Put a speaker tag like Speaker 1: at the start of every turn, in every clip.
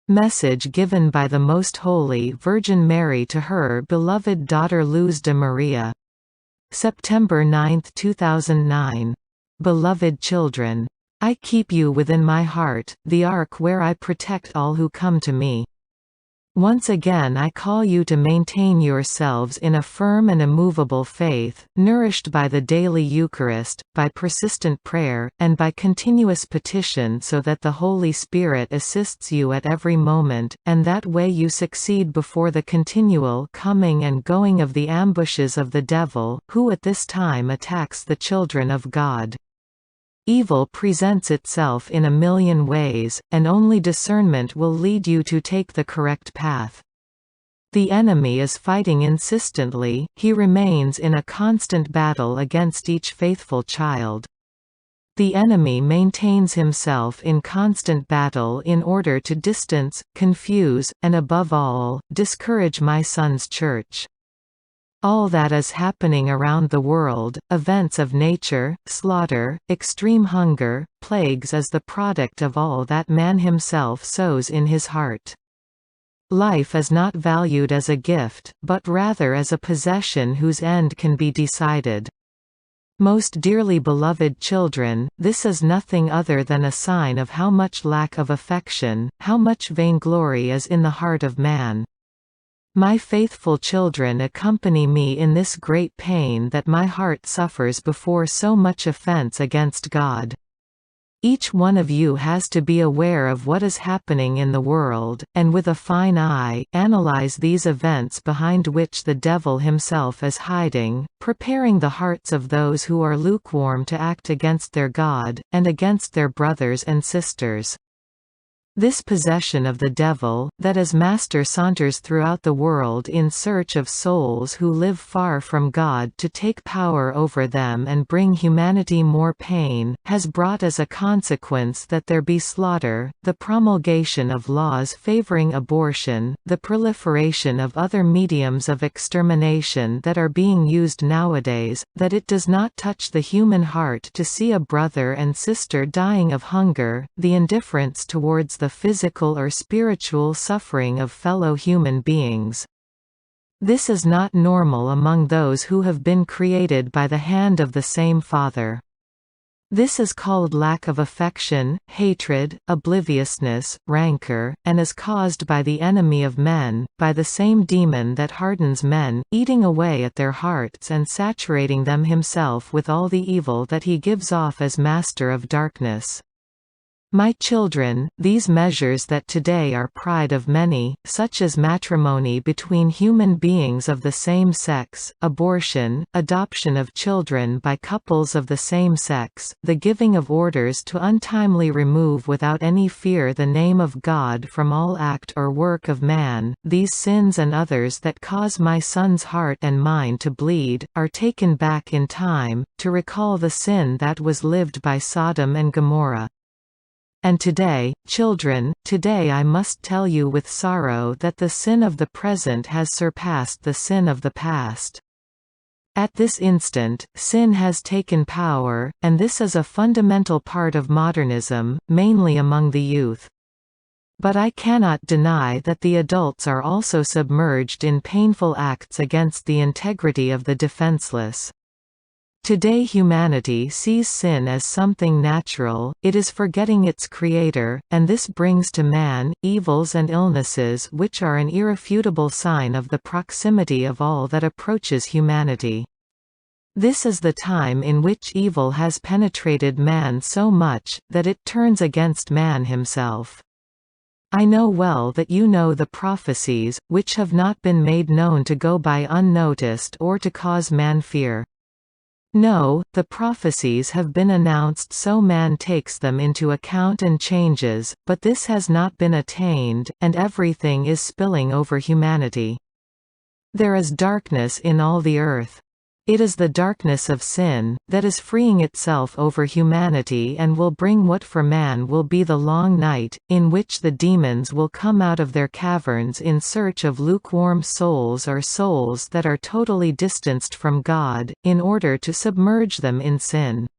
Speaker 1: Message given by the Most Holy Virgin Mary to her beloved daughter Luz de Maria. September 9, 2009. Beloved children. I keep you within my heart, the ark where I protect all who come to me. Once again I call you to maintain yourselves in a firm and immovable faith, nourished by the daily Eucharist, by persistent prayer, and by continuous petition so that the Holy Spirit assists you at every moment, and that way you succeed before the continual coming and going of the ambushes of the devil, who at this time attacks the children of God. Evil presents itself in a million ways, and only discernment will lead you to take the correct path. The enemy is fighting insistently, he remains in a constant battle against each faithful child. The enemy maintains himself in constant battle in order to distance, confuse, and above all, discourage my son's church. All that is happening around the world, events of nature, slaughter, extreme hunger, plagues is the product of all that man himself sows in his heart. Life is not valued as a gift, but rather as a possession whose end can be decided. Most dearly beloved children, this is nothing other than a sign of how much lack of affection, how much vainglory is in the heart of man. My faithful children accompany me in this great pain that my heart suffers before so much offense against God. Each one of you has to be aware of what is happening in the world, and with a fine eye, analyze these events behind which the devil himself is hiding, preparing the hearts of those who are lukewarm to act against their God, and against their brothers and sisters. This possession of the devil, that as master saunters throughout the world in search of souls who live far from God to take power over them and bring humanity more pain, has brought as a consequence that there be slaughter, the promulgation of laws favoring abortion, the proliferation of other mediums of extermination that are being used nowadays, that it does not touch the human heart to see a brother and sister dying of hunger, the indifference towards the physical or spiritual suffering of fellow human beings. This is not normal among those who have been created by the hand of the same Father. This is called lack of affection, hatred, obliviousness, rancor, and is caused by the enemy of men, by the same demon that hardens men, eating away at their hearts and saturating them himself with all the evil that he gives off as master of darkness. My children, these measures that today are pride of many, such as matrimony between human beings of the same sex, abortion, adoption of children by couples of the same sex, the giving of orders to untimely remove without any fear the name of God from all act or work of man, these sins and others that cause my son's heart and mine to bleed, are taken back in time, to recall the sin that was lived by Sodom and Gomorrah. And today, children, today I must tell you with sorrow that the sin of the present has surpassed the sin of the past. At this instant, sin has taken power, and this is a fundamental part of modernism, mainly among the youth. But I cannot deny that the adults are also submerged in painful acts against the integrity of the defenseless. Today humanity sees sin as something natural, it is forgetting its creator, and this brings to man, evils and illnesses which are an irrefutable sign of the proximity of all that approaches humanity. This is the time in which evil has penetrated man so much, that it turns against man himself. I know well that you know the prophecies, which have not been made known to go by unnoticed or to cause man fear. No, the prophecies have been announced so man takes them into account and changes, but this has not been attained, and everything is spilling over humanity. There is darkness in all the earth. It is the darkness of sin, that is freeing itself over humanity and will bring what for man will be the long night, in which the demons will come out of their caverns in search of lukewarm souls or souls that are totally distanced from God, in order to submerge them in sin.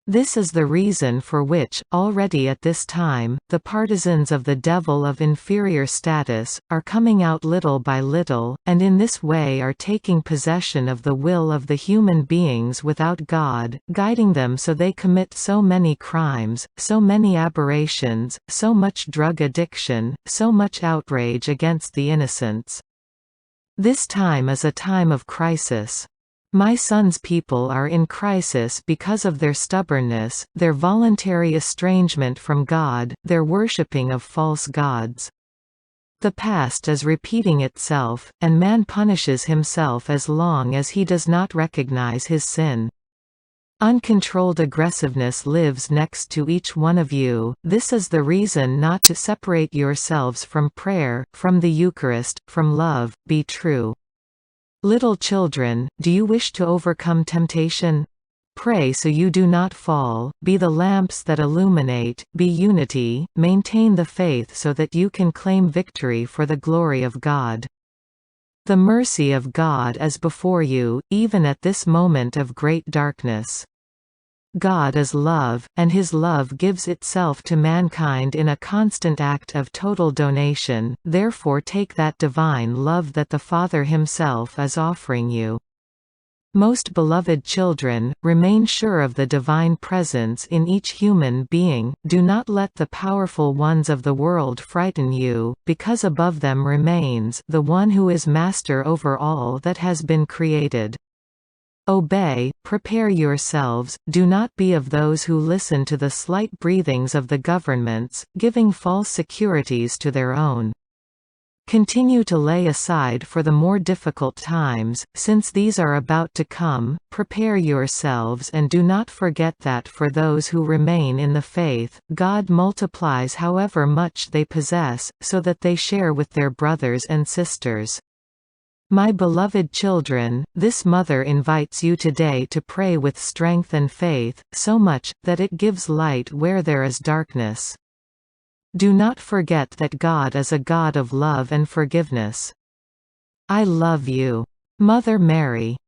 Speaker 1: This is the reason for which, already at this time, the partisans of the devil of inferior status, are coming out little by little, and in this way are taking possession of the will of the human beings without God, guiding them so they commit so many crimes, so many aberrations, so much drug addiction, so much outrage against the innocents. This time is a time of crisis. My son's people are in crisis because of their stubbornness, their voluntary estrangement from God, their worshipping of false gods. The past is repeating itself, and man punishes himself as long as he does not recognize his sin. Uncontrolled aggressiveness lives next to each one of you. This is the reason not to separate yourselves from prayer, from the Eucharist, from love. Be true. Little children, do you wish to overcome temptation? Pray so you do not fall, be the lamps that illuminate, be unity, maintain the faith so that you can claim victory for the glory of God. The mercy of God is before you, even at this moment of great darkness. God is love, and His love gives itself to mankind in a constant act of total donation, therefore take that divine love that the Father Himself is offering you. Most beloved children, remain sure of the divine presence in each human being, do not let the powerful ones of the world frighten you, because above them remains the one who is master over all that has been created. Obey, prepare yourselves, do not be of those who listen to the slight breathings of the governments, giving false securities to their own. Continue to lay aside for the more difficult times, since these are about to come, prepare yourselves and do not forget that for those who remain in the faith, God multiplies however much they possess, so that they share with their brothers and sisters. My beloved children, this mother invites you today to pray with strength and faith, so much, that it gives light where there is darkness. Do not forget that God is a God of love and forgiveness. I love you. Mother Mary.